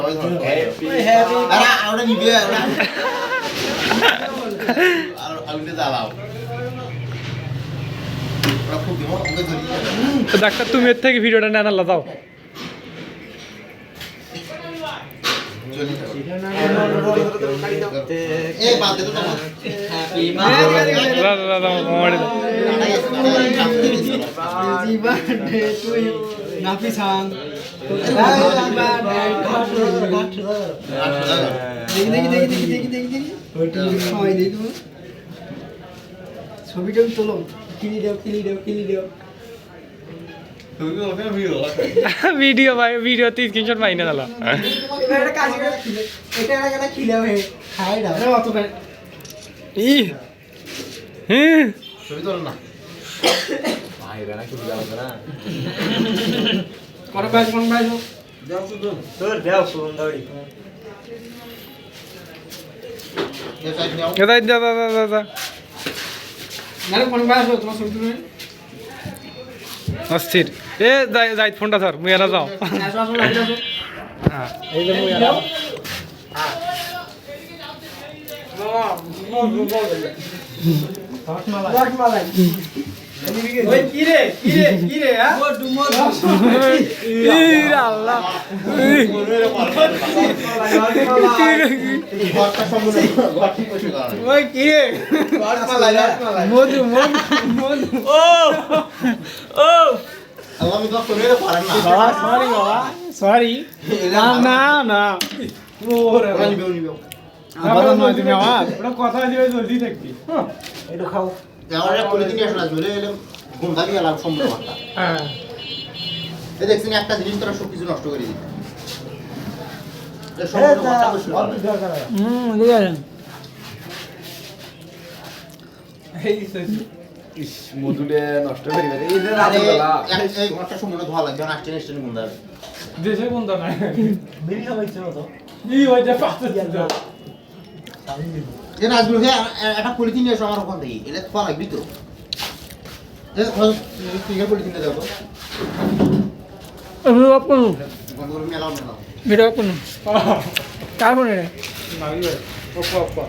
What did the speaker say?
সবাই ধরো হ্যাপি আরে ওটা নিবে ওটা আর আলুতে দাও ওরা খুব দিমো ওকে ধরি তো ডাক্তার তুমি এর থেকে ভিডিওটা নেন আল্লাহ দাও চলি এই বাদ দে তো হ্যাপি দাদা মোবাইল বার্থডে টু ইউ নাফি সাং সময় দিই তুমি ছবিটা তোলো কিনি দেও তুমি ওখানে ভিড় ভিডিও ভাই ভিডিওতে স্ক্রিনশট পাই না দাদা এটা কাজ করে এটা একটা খিলে হয়ে খাই দাও অত ই হ্যাঁ ছবি তোল না কোন প্রাইজ এই সাইড নাও দাদা দাদা মানে কোন প্রাইজ তোমার ছবি তুলে অস্থির এ যাই ফোনটা ধর মুই এরা যাও আসো লাগি আসো হ্যাঁ এই যে মুই এরা ওই কি রে হ্যাঁ আল্লাহ ঘরটা সম্পূর্ণ ঘরটি পয়সা কারণে ওই কি রে মধু আল্লাহ আমি তো করে পারেন না সরি বাবা সরি না ওরে ওরা নিবে আবার নয় তুমি আমার ওটা কথা দিবে জলদি থাকবি একটু খাও আমার এক পলিথিন আসলে আসবে এলে গুন্ডা দিয়ে লাভ সম্ভব একটা হ্যাঁ এই দেখছেন একটা জিনিস তোরা সব কিছু নষ্ট করে দিচ্ছে সম্পূর্ণ ঘরটা বসে ঠিক আছে মধুরে নষ্ট করি এই যে আরে রাতে এই ঘরটা সম্পূর্ণ ধোয়া লাগবে না আসছে স্টেশন গুন্ডা দেশে কোন দা নাই বিড়ি খাইছে তো ই হইছে পাঁচটা যে নাজমুল ভাই একটা পলিথিন নিয়ে এসো আমার ওখান থেকে এটা ধোয়া লাগবে তো ফিঙ্গার পলিথিনটা দাও তো ভিডিও অফ করুন বন্ধ করে মেলাও ভিডিও অফ করুন কার ফোনে রে মাগি ভাই ওপা